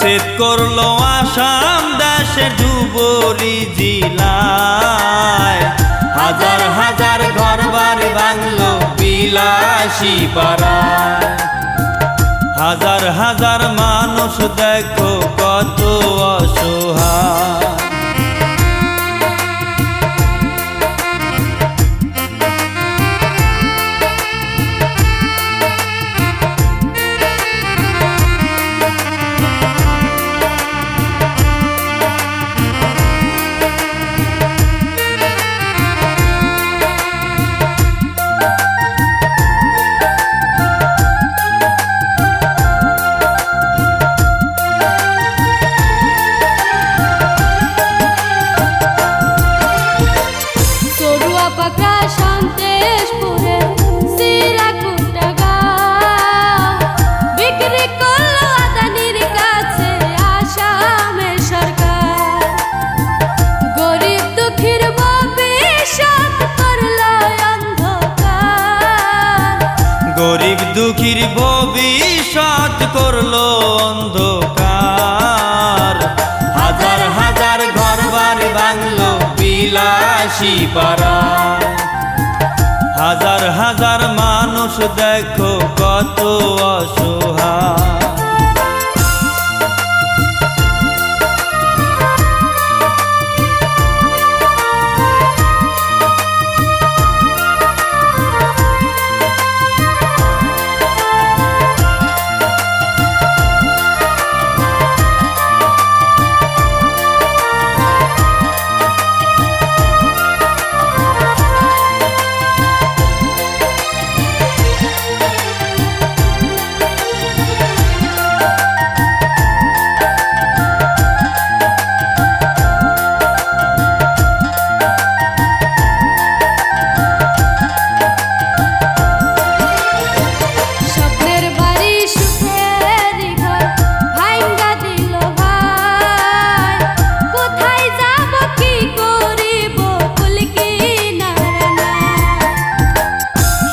উচ্ছেদ করলো আসাম দেশে ডুবুরি জিলায়, হাজার হাজার ঘরবাড়ি ভাঙলো বিলাসী পাড়ায়। হাজার হাজার মানুষ দেখো কত অসহায়। গরিব দুঃখীর ভবিষ্যৎ করলো অন্ধকার, হাজার হাজার ঘরবাড়ি ভাঙলো বিলাসী পাড়ায়। হাজার হাজার মানুষ দেখো কত অসহায়।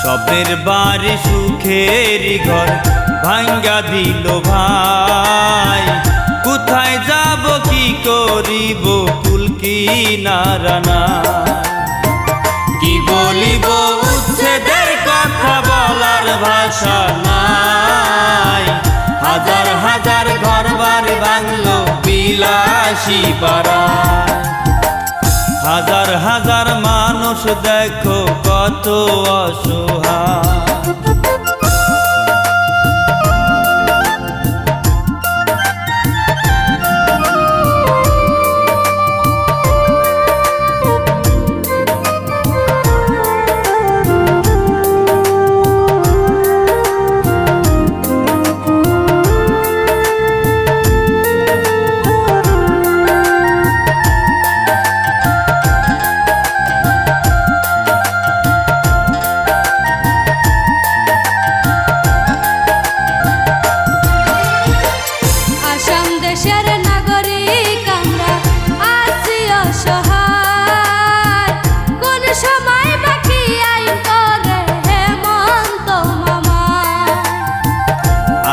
স্বপ্নের বাড়ি সুখের ঘর ভাঙ্গা দিল ভাই, কোথায় যাব কি করিব কুল কিনারা নাই। কি বলিব উচ্ছেদের কথা বলার ভাষা নাই, হাজার হাজার ঘরবাড়ি ভাঙলো বিলাসী পাড়ায়। হাজার হাজার মানুষ দেখো কত অসহায়।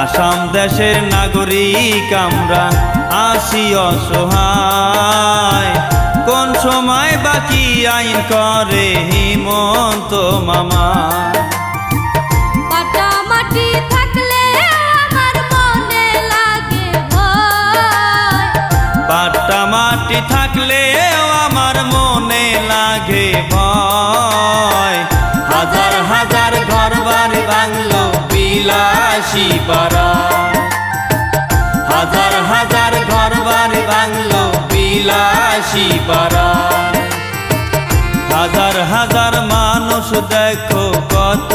আসাম দেশের নাগরিক আমরা আছি অসহায়, কোন সময় বাকি আইন করে হেমন্ত মামা। পাটামাটি থাকলে আমার মনে লাগে ভয়, পাটামাটি থাকলে আমার মনে লাগে ভয়। হাজার হাজার ঘরবাড়ি ভাঙলো বিলাসী পাড়ায়, হাজার হাজার ঘরবাড়ি ভাঙলো বিলাসী পাড়ায়। হাজার হাজার মানুষ দেখো কত